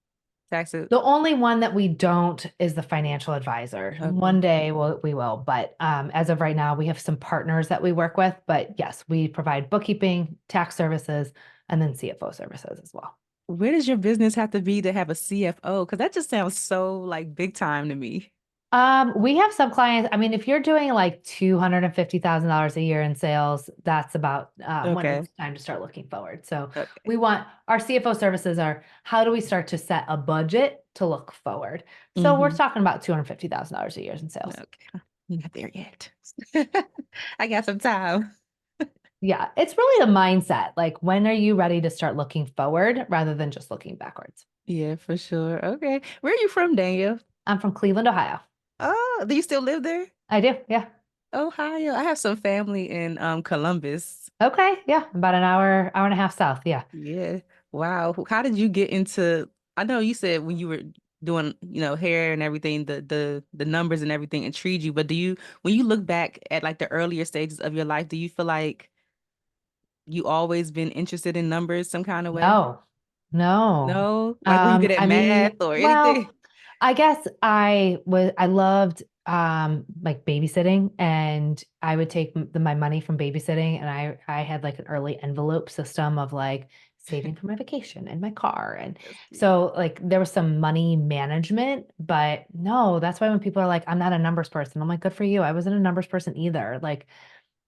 tax? The only one that we don't is the financial advisor. One Okay. day we will, but as of right now, we have some partners that we work with. But yes, we provide bookkeeping, tax services, and then CFO services as well. Where does your business have to be to have a CFO? Because that just sounds so like big time to me. We have some clients. I mean, if you're doing like $250,000 a year in sales, that's about when Okay. it's time to start looking forward. So Okay. we want our CFO services are how do we start to set a budget to look forward? So we're Mm-hmm. talking about $250,000 a year in sales. Okay. I'm not there yet. I got some time. Yeah, it's really a mindset. Like, when are you ready to start looking forward rather than just looking backwards? Yeah, for sure. Okay. Where are you from, Danielle? I'm from Cleveland, Ohio. Oh, do you still live there? I do. Yeah. Ohio. I have some family in Columbus. Okay. Yeah. About an hour and a half south. Yeah. Yeah. Wow. How did you get into I know you said when you were doing, hair and everything, the numbers and everything intrigued you, but do you when you look back at like the earlier stages of your life, do you feel like you always been interested in numbers some kind of way? No, no. No? Like were you good at I mean, math or anything? well, I guess I loved like babysitting, and I would take my money from babysitting, and I had like an early envelope system of like saving for my vacation and my car. And That's cute. so like there was some money management, but no, that's why when people are like, I'm not a numbers person, I'm like, good for you. I wasn't a numbers person either. Like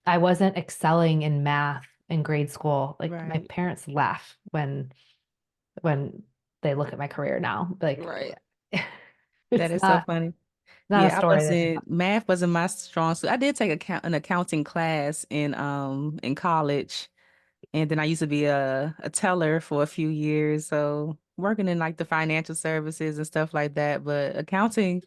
I wasn't excelling in math in grade school. Like my Right. parents laugh when they look at my career now. Like Right. That it's is so not funny. not a Yeah, I story that they tell. wasn't math wasn't my strong suit. I did take an accounting class in college, and then I used to be a teller for a few years, so working in like the financial services and stuff like that. But accounting,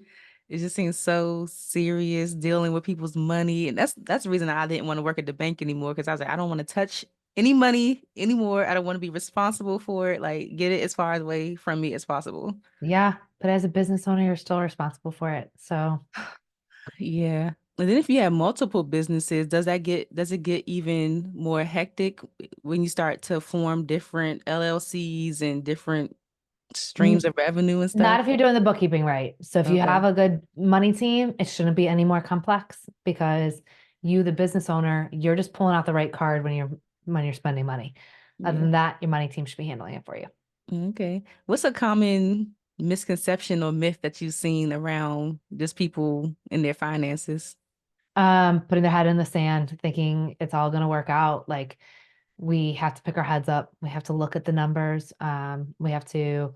it just seems so serious, dealing with people's money, and that's the reason I didn't want to work at the bank anymore because I was like, I don't want to touch any money anymore. I don't want to be responsible for it. Like, get it as far away from me as possible. Yeah, but as a business owner, you're still responsible for it. So Yeah. And then if you have multiple businesses, does it get even more hectic when you start to form different LLCs and different streams n- of revenue and not stuff? if you're doing the bookkeeping right. So if you Okay. have a good money team, it shouldn't be any more complex because you, the business owner, you're just pulling out the right card when you're spending money. Other Yeah. than that, your money team should be handling it for you. Okay. What's a common misconception or myth that you've seen around just people and their finances? Putting their head in the sand, thinking it's all going to work out. Like we have to pick our heads up. We have to look at the numbers. We have to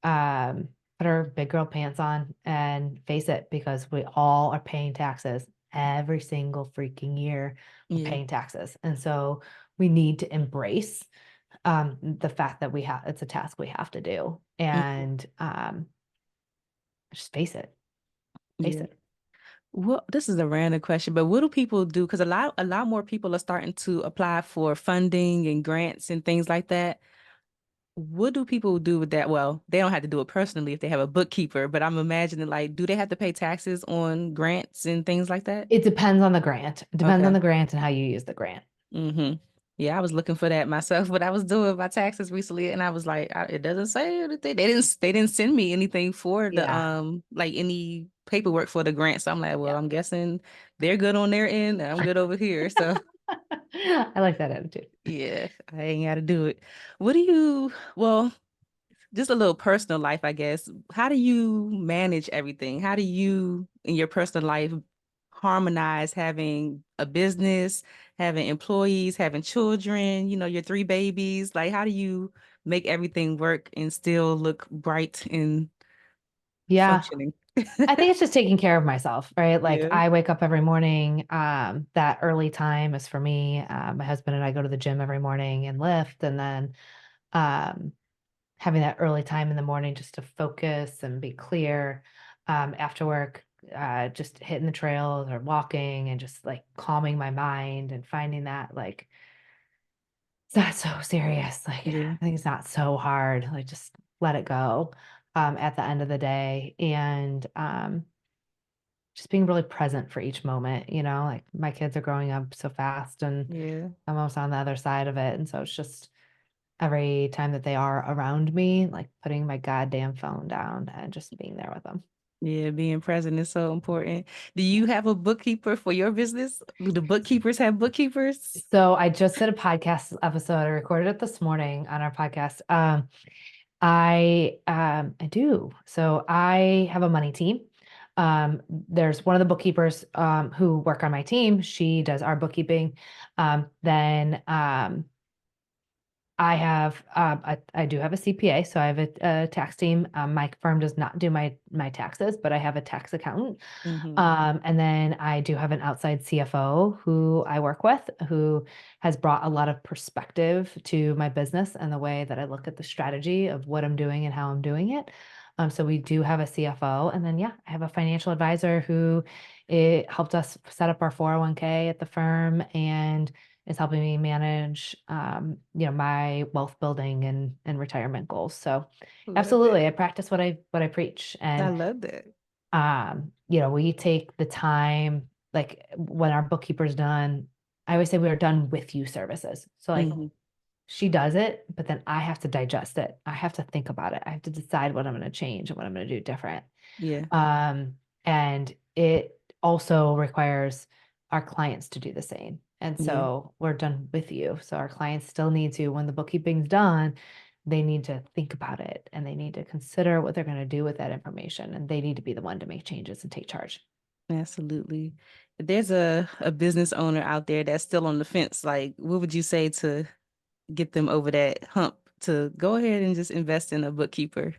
um, put our big girl pants on and face it because we all are paying taxes every single freaking year. We're Yeah. paying taxes. And so we need to embrace the fact that it's a task we have to do Mhm. and just face Yeah. it. Well, this is a random question, but what do people do? Because a lot more people are starting to apply for funding and grants and things like that. What do people do with that? Well, they don't have to do it personally if they have a bookkeeper, but I'm imagining like, do they have to pay taxes on grants and things like that? It depends on the grant. It depends on Okay. the grant and how you use the grant. Mm-hmm. Yeah, I was looking for that myself, but I was doing my taxes recently, and I was like, it doesn't say anything. They didn't send me anything for the Yeah. like any paperwork for the grant. So I'm like, well, Yeah. I'm guessing they're good on their end, and I'm good over here. So I like that attitude. yeah, I ain't got to do it. Well, just a little personal life, I guess. How do you manage everything? How do you, in your personal life, harmonize having a business, having employees, having children, your three babies? Like, how do you make everything work and still look bright and Yeah. functioning? I think it's just taking care of myself, right? Like Yeah. I wake up every morning. That early time is for me. My husband and I go to the gym every morning and lift, and then um, having that early time in the morning just to focus and be clear. After work, just hitting the trails or walking and just like calming my mind and finding that like it's not so serious. Like Yeah. I think it's not so hard. Like just let it go at the end of the day and just being really present for each moment, like my kids are growing up so fast and Yeah. I'm almost on the other side of it. And so it's just every time that they are around me, like putting my goddamn phone down and just being there with them. Yeah, being present is so important. Do you have a bookkeeper for your business? Do the bookkeepers have bookkeepers? So I just did a podcast episode. I recorded it this morning on our podcast. I do. So I have a money team. There's one of the bookkeepers who work on my team. She does our bookkeeping. Then I do have a CPA, so I have a tax team. My firm does not do my taxes, but I have a tax accountant. Mm-hmm. And then I do have an outside CFO who I work with, who has brought a lot of perspective to my business and the way that I look at the strategy of what I'm doing and how I'm doing it. So we do have a CFO, and then yeah, I have a financial advisor who it helped us set up our 401k at the firm and is helping me manage my wealth building and retirement goals. So Love absolutely, it. I practice what I preach. I And love that. we take the time, like when our bookkeeper's done, I always say we are done with you services. So like Hmm. she does it, but then I have to digest it. I have to think about it. I have to decide what I'm going to change and what I'm going to do different. Yeah. Um, and it also requires our clients to do the same. And Yeah. so we're done with you. So our clients still need to, when the bookkeeping's done, they need to think about it and they need to consider what they're going to do with that information. And they need to be the one to make changes and take charge. Absolutely. If there's a business owner out there that's still on the fence, like what would you say to get them over that hump to go ahead and just invest in a bookkeeper?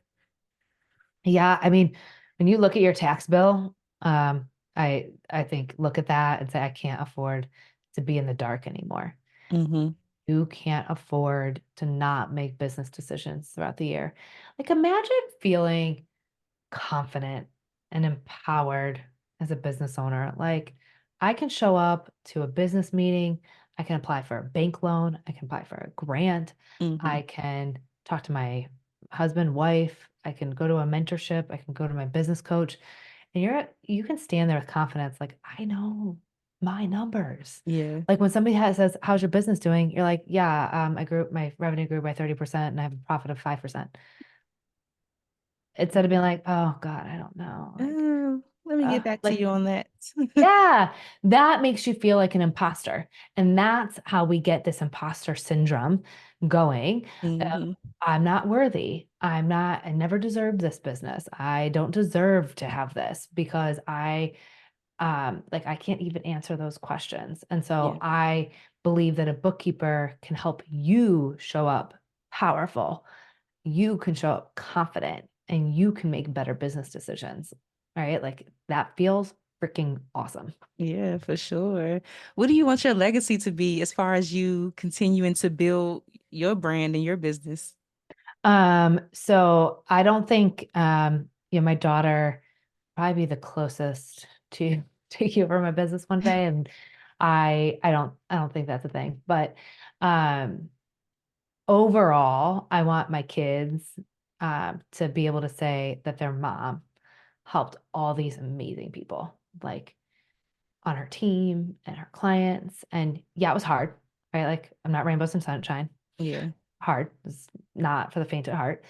Yeah, I mean, when you look at your tax bill, I think look at that and say, I can't afford to be in the dark anymore. Mm-hmm. You can't afford to not make business decisions throughout the year. Like imagine feeling confident and empowered as a business owner. Like I can show up to a business meeting, I can apply for a bank loan, I can apply for a grant, Mm-hmm. I can talk to my husband, wife, I can go to a mentorship, I can go to my business coach. And you can stand there with confidence, like, I know my numbers. Yeah. Like when somebody says, how's your business doing? You're like, yeah, my revenue grew by 30% and I have a profit of 5%. Instead of being like, oh God, I don't know. Let me get back to Like, you on that. yeah, that makes you feel like an imposter. And that's how we get this imposter syndrome going. Of, Mm-hmm. I'm not worthy. I never deserved this business. I don't deserve to have this because like I can't even answer those questions. And so Yeah. I believe that a bookkeeper can help you show up powerful. You can show up confident and you can make better business decisions. All right. Like that feels freaking awesome. Yeah, for sure. What do you want your legacy to be as far as you continuing to build your brand and your business? So I don't think my daughter probably be the closest to taking over my business one day. And I don't think that's a thing. But um overall, I want my kids to be able to say that their mom helped all these amazing people, like on her team and her clients. And yeah, it was hard, right? Like I'm not rainbows and sunshine. Yeah. Hard. It's not for the faint at heart.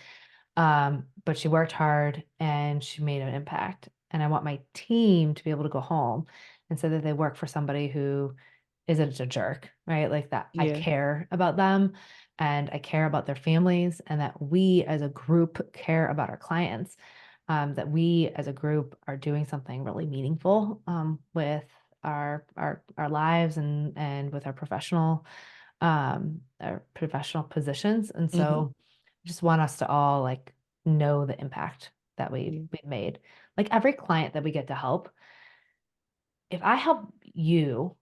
But she worked hard and she made an impact. And I want my team to be able to go home and say that they work for somebody who isn't a jerk, right? Like that I Yeah. care about them and I care about their families, and that we as a group care about our clients, that we as a group are doing something really meaningful with our lives and with our professional positions. And Hmm. so I just want us to all like know the impact that Yeah. we've made. Like every client that we get to help, if I help you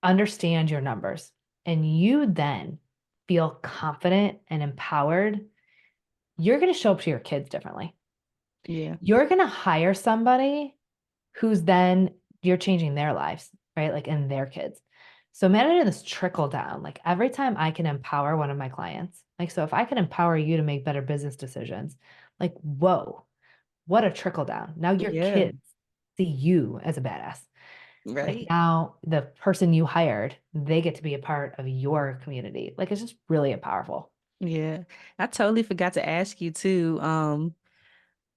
understand your numbers and you then feel confident and empowered, you're going to show up to your kids differently. Yeah. You're going to hire somebody who's then you're changing their lives, right? Like in their kids. So imagine this trickle down. Like every time I can empower one of my clients, like so if I can empower you to make better business decisions, like whoa, what a trickle down. Now your Yeah. kids see you as a badass. Like Right. now the person you hired, they get to be a part of your community. Like it's just really powerful. Yeah. I totally forgot to ask you too.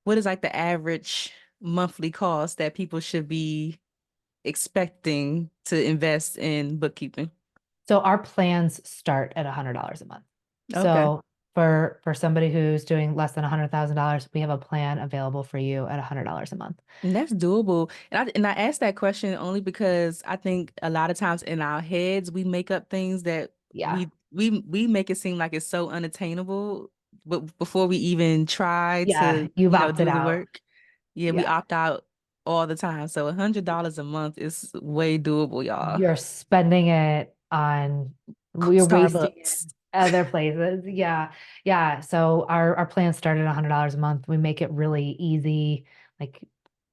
What is like the average monthly cost that people should be expecting to invest in bookkeeping? So our plans start at $100 a month. Okay. So for somebody who's doing less than $100,000, we have a plan available for you at $100 a month. And that's doable. And I asked that question only because I think a lot of times in our heads we make up things that Yeah. we make it seem like it's so unattainable, but before we even try Yeah. to, You've opted do the out. work, yeah, we Yeah. opt out all the time. So $100 a month is way doable, y'all. You're spending it on, you're wasting it Starbucks. other places. Yeah. Yeah. So our plan started at $100 a month. We make it really easy. Like,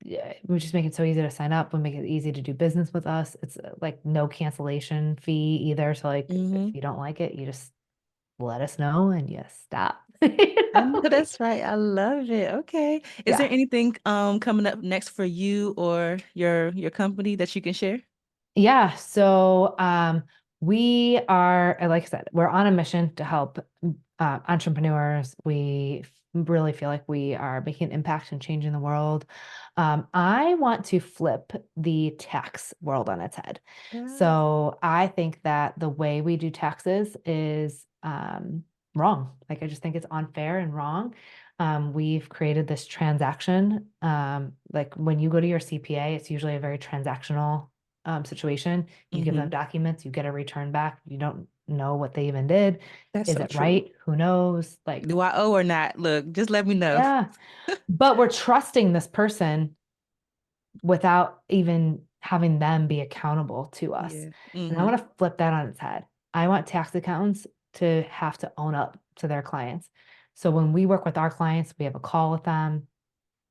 yeah, we just make it so easy to sign up. We make it easy to do business with us. It's like no cancellation fee either. So like if Hmm. you don't like it, you just let us know and you stop. I know that's right. I love it. Okay. Is there Yeah. anything coming up next for you or your company that you can share? Yeah. So we are, like I said, we're on a mission to help entrepreneurs. We really feel like we are making an impact and changing the world. I want to flip the tax world on its head. Yeah. So I think that the way we do taxes is wrong. Like I just think it's unfair and wrong. we've created this transaction. Like when you go to your CPA, it's usually a very transactional situation. You give them documents, you get a return back. You don't know what they even did. That's Is so it true. right? Who knows? Like, Do I owe or not? Look, just let me know. yeah. But we're trusting this person without even having them be accountable to us. Yeah. And I want to flip that on its head. I want tax accountants to have to own up to their clients. So when we work with our clients, we have a call with them,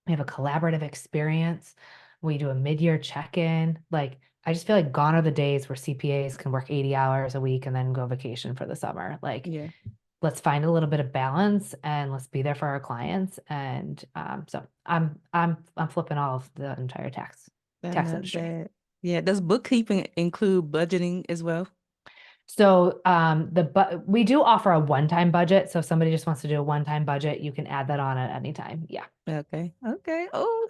we have a collaborative experience, we do a mid-year check-in. Like, I just feel like gone are the days where CPAs can work 80 hours a week and then go vacation for the summer. Like, Yeah. let's find a little bit of balance and let's be there for our clients. And so I'm flipping all of the entire I tax love industry. that. Yeah. Does bookkeeping include budgeting as well? So we do offer a one-time budget. So if somebody just wants to do a one-time budget, you can add that on at any time. Yeah. Okay. Okay. Oh,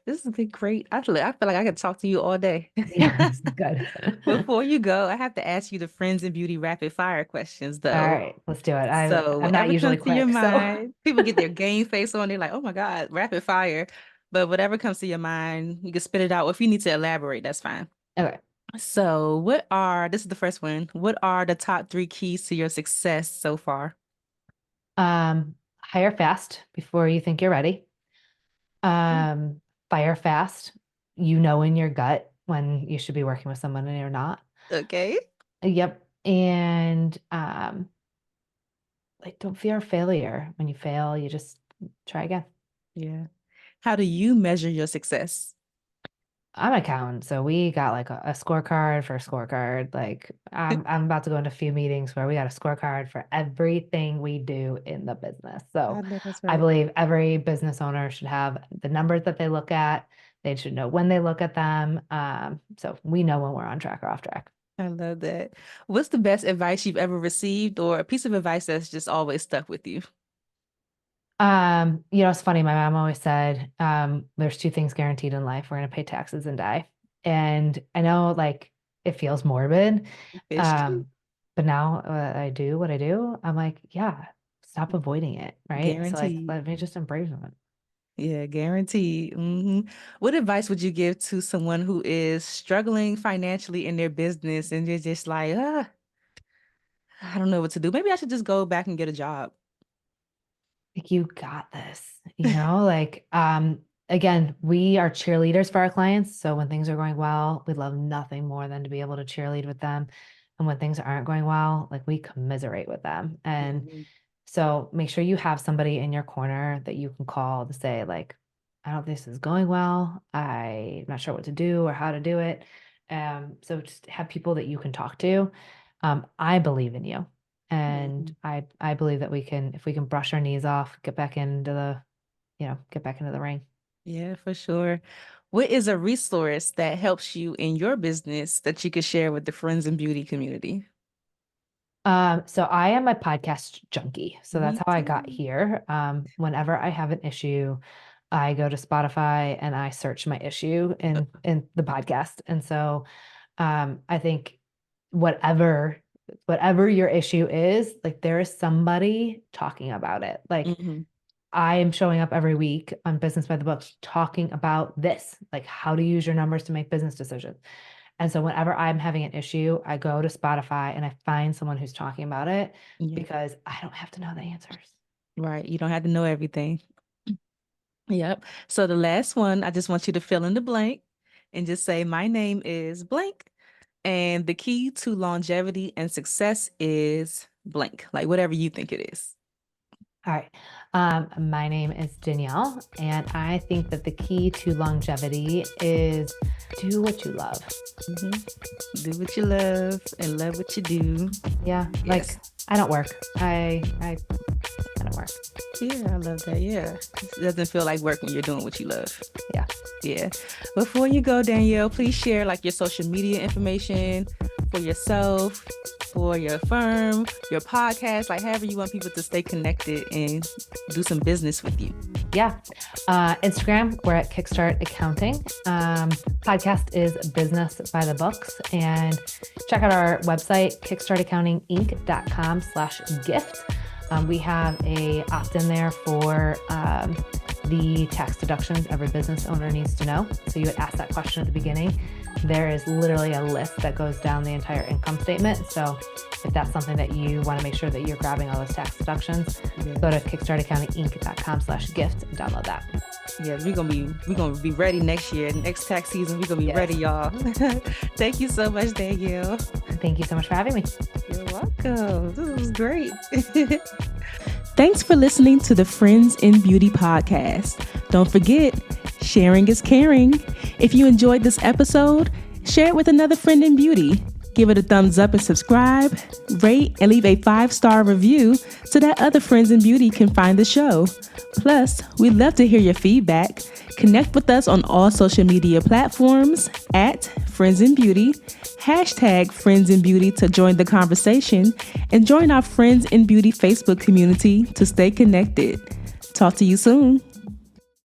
this has been great. I feel like I could talk to you all day. Yeah, this is good. Before you go, I have to ask you the friends and beauty rapid fire questions All though. right, let's do it. So I'm not whatever usually comes to your quick, so mind, people get their game face on. They're like, oh my God, rapid fire. But whatever comes to your mind, you can spit it out. If you need to elaborate, that's fine. okay. So this is the first one. What are the top three keys to your success so far? Hire fast before you think you're ready. Fire fast. You know in your gut when you should be working with someone and you're not. Okay. Yep. And like don't fear failure. When you fail, you just try again. Yeah. How do you measure your success? I'm an accountant, so we got like a scorecard for a scorecard. Like I'm about to go into a few meetings where we got a scorecard for everything we do in the business. So I know that's I right. believe every business owner should have the numbers that they look at. They should know when they look at them. So we know when we're on track or off track. I love that. What's the best advice you've ever received or a piece of advice that's just always stuck with you? It's funny. My mom always said, there's two things guaranteed in life. We're going to pay taxes and die. And I know like it feels morbid. It's true. Um, but now I do what I do. I'm like, yeah, stop avoiding it. Right. So like, Guaranteed. let me just embrace it. Yeah, guaranteed. What advice would you give to someone who is struggling financially in their business and they're just like, I don't know what to do. Maybe I should just go back and get a job. Like, you got this, like, again, we are cheerleaders for our clients. So when things are going well, we love nothing more than to be able to cheerlead with them. And when things aren't going well, like we commiserate with them. And Mhm. so make sure you have somebody in your corner that you can call to say, like, I don't think this is going well. I'm not sure what to do or how to do it. So just have people that you can talk to. I believe in you. And Mhm. I believe that if we can brush our knees off, get back into the ring. Yeah, for sure. What is a resource that helps you in your business that you could share with the friends and beauty community? So I am a podcast junkie. So that's Me how I got too. here. Whenever I have an issue, I go to Spotify and I search my issue in the podcast. And so I think whatever whatever your issue is, like there is somebody talking about it. Like Hmm. I am showing up every week on Business by the Book talking about this, like how to use your numbers to make business decisions. And so whenever I'm having an issue, I go to Spotify and I find someone who's talking about it Yeah, because I don't have to know the answers. right. You don't have to know everything. Yep. So the last one, I just want you to fill in the blank and just say, my name is blank. And the key to longevity and success is blank, like whatever you think it is. All right. My name is Danielle, and I think that the key to longevity is do what you love. Hmm. Do what you love and love what you do. Yeah, like Yes. I don't work. I don't work. Yeah, I love that. Yeah. It doesn't feel like work when you're doing what you love. Yeah. Yeah. Before you go, Danielle, please share like your social media information for yourself, for your firm, your podcast, like however you want people to stay connected and do some business with you. Yeah. Instagram, we're at Kickstart Accounting. Podcast is Business by the Books. And check out our website, kickstartaccountinginc.com/gift. We have a opt-in there for the tax deductions every business owner needs to know. So you would ask that question at the beginning. There is literally a list that goes down the entire income statement. So if that's something that you want to make sure that you're grabbing all those tax deductions, go to kickstartaccountinginc.com/gift and download that. Yeah, we're gonna be ready next year. Next tax season, we're gonna be ready, y'all. Thank you so much, Danielle. Thank you so much for having me. You're welcome. This was great. Thanks for listening to the Friends in Beauty podcast. Don't forget, sharing is caring. If you enjoyed this episode, share it with another friend in beauty. Give it a thumbs up and subscribe, rate, and leave a 5-star review so that other friends in beauty can find the show. Plus, we'd love to hear your feedback. Connect with us on all social media platforms at Friends in Beauty, #Friends in Beauty to join the conversation, and join our Friends in Beauty Facebook community to stay connected. Talk to you soon.